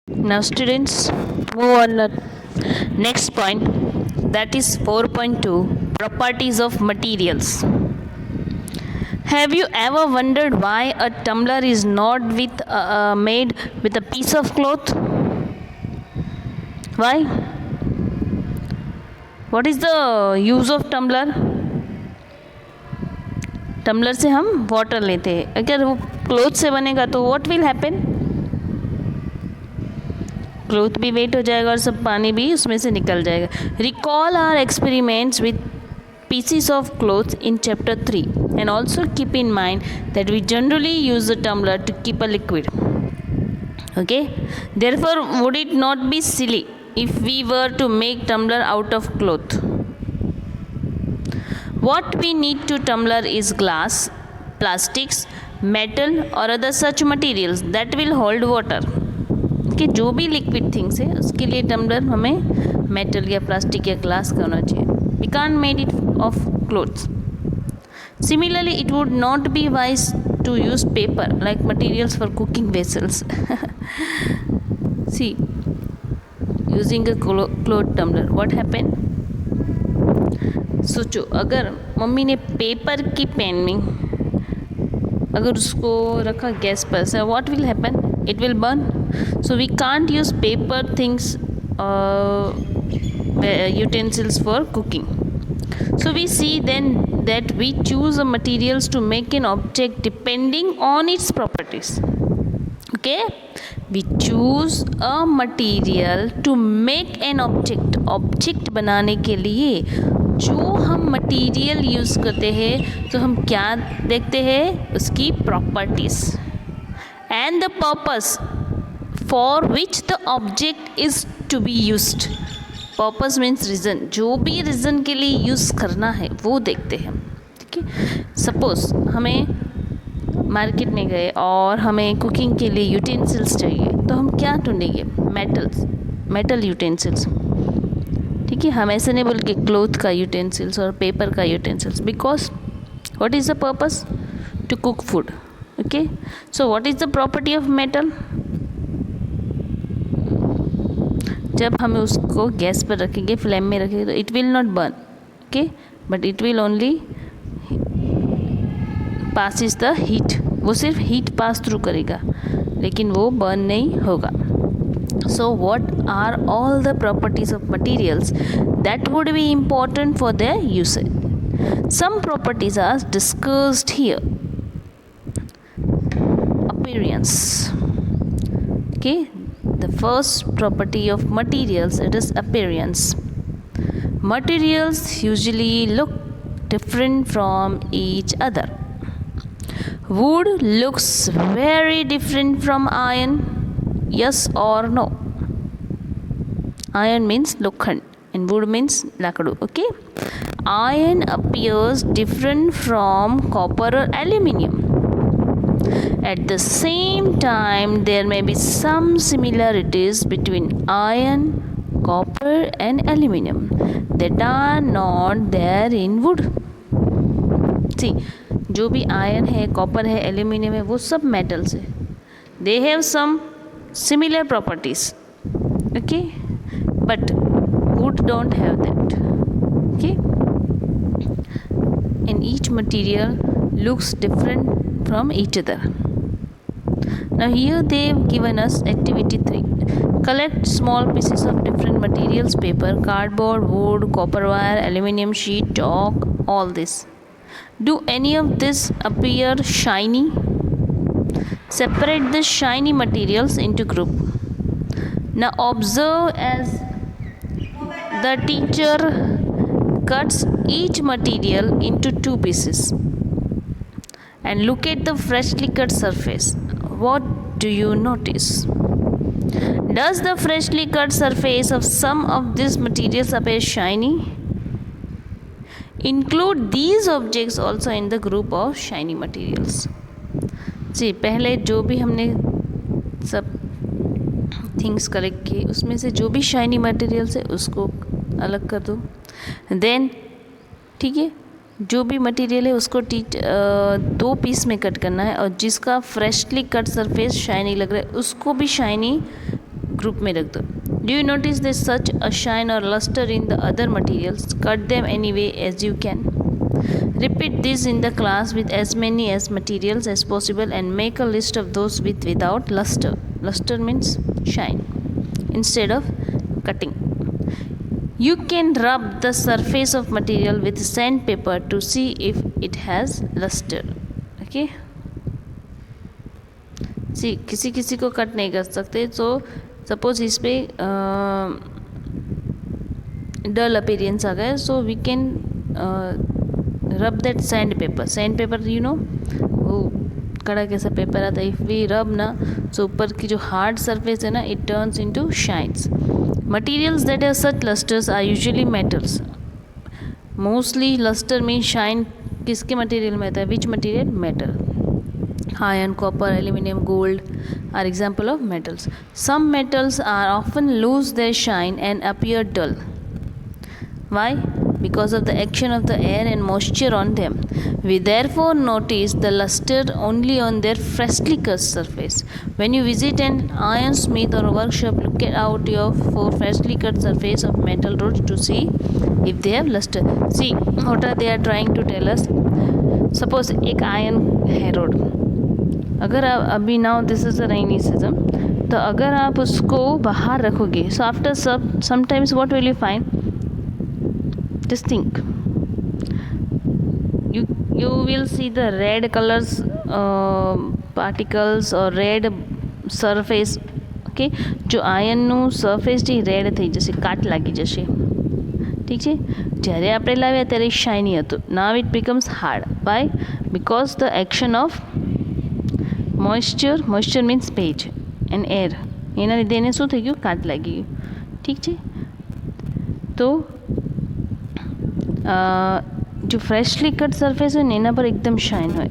Now students, move on the next point, that is 4.2, properties of materials. Have you ever wondered why a tumbler is not made with a piece of cloth? Why? What is the use of tumbler? Tumbler से हम water लेते हैं. अगर वो cloth से बनेगा तो what will happen? Cloth भी वेट हो जाएगा और सब पानी भी उसमें से निकल जाएगा. Recall our experiments with pieces of cloth in chapter 3 and also keep in mind that we generally use a tumbler to keep a liquid. Okay, therefore would it not be silly if we were to make tumbler out of cloth? What we need to tumbler is glass, plastics, metal or other such materials that will hold water. कि जो भी liquid things है उसके लिए tumbler हमें metal या plastic या glass का होना चाहिए. We can't made it of clothes. Similarly, it would not be wise to use paper like materials for cooking vessels. See, using a cloth tumbler, what happened? सोचो अगर mummy ने paper की pan में अगर उसको रखा गैस पर, so what will happen? It will burn. So we can't use paper things utensils for cooking. So we see then that we choose a materials to make an object depending on its properties. Okay, we choose a material to make an object बनाने के लिए जो हम material use करते हैं तो हम क्या देखते हैं? उसकी properties and the purpose for which the object is to be used. Purpose means reason, जो भी रीज़न के लिए यूज़ करना है वो देखते हैं. ठीक है, सपोज हमें मार्केट में गए और हमें कुकिंग के लिए यूटेंसिल्स चाहिए तो हम क्या ढूंढेंगे? Metal utensils. ठीक है, हम ऐसे नहीं बोल के क्लोथ का यूटेंसिल्स और पेपर का utensils, because what is the purpose? To cook food. Okay, so what is the property of metal? जब हम उसको गैस पर रखेंगे, फ्लेम में रखेंगे तो it will not burn. Okay, but it will only passes the heat. वो सिर्फ हीट पास थ्रू करेगा लेकिन वो बर्न नहीं होगा. So what are all the properties of materials that would be important for their usage? Some properties are discussed here. Appearance. Okay, the first property of materials, it is appearance. Materials usually look different from each other. Wood looks very different from iron. Yes or no? Iron means lokhand and wood means lakadu. Okay, iron appears different from copper or aluminium. At the same time, there may be some similarities between iron, copper and aluminium that are not there in wood. See, जो भी iron है, copper है, aluminium है, वो सब metals है. They have some similar properties. Okay, but wood don't have that. Okay, and each material looks different from each other. Now here they have given us activity 3. Collect small pieces of different materials: paper, cardboard, wood, copper wire, aluminium sheet, chalk, all this. Do any of this appear shiny? Separate the shiny materials into group. Now observe as the teacher cuts each material into 2 pieces and look at the freshly cut surface. What do you notice? Does the freshly cut surface of some of these materials appear shiny? Include these objects also in the group of shiny materials. जी, पहले जो भी हमने सब things collect किए उसमें से जो भी शाइनी मटेरियल्स है उसको अलग कर दो. देन ठीक है, जो भी मटेरियल है उसको 2 पीस में कट करना है और जिसका फ्रेशली कट सरफेस शाइनी लग रहा है उसको भी शाइनी ग्रुप में रख दो. Do you notice there's such a shine or luster in the other materials? Cut them any way as you can. Repeat this in the class with as many as materials as possible and make a list of those with without luster. Luster means shine instead of cutting. You can rub the surface of material with sandpaper to see if it has luster. Okay. See, किसी किसी को cut नहीं कर सकते. So suppose इस पे dull appearance आ गया, so we can rub that sandpaper, you know, वो कड़ा कैसा पेपर आता है. इफ़ वी रब ना, so ऊपर की जो हार्ड सरफेस है ना, it turns into shines. Materials that have such lusters are usually metals. Mostly luster means shine किसके मटेरियल में आता है? Which material? Metal. Iron, copper, aluminum, gold are example of metals. Some metals are often lose their shine and appear dull. Why? Because of the action of the air and moisture on them. We therefore notice the luster only on their freshly cut surface. When you visit an ironsmith or a workshop, look out for freshly cut surface of metal rods to see if they have luster. See what are they are trying to tell us. Suppose एक iron है road, अगर आप अभी now this is a rainy season, तो अगर आप उसको बाहर रखोगे, so after sometimes what will you find? Just think, you will see the red colors particles or red surface. Okay, જો આયનનું સરફેસ જે રેડ થઈ જશે, કાટ લાગી જશે. ઠીક છે, જ્યારે આપણે લાવ્યા ત્યારે શાઇની હતું. Now it becomes hard. Why? Because the action of moisture means ભેજ એન્ડ એર, એના લીધે એને શું થઈ ગયું? કાટ લાગી ગયું. ઠીક છે, તો जो फ्रेशली कट सरफेस हो, एना पर एकदम शाइन हो.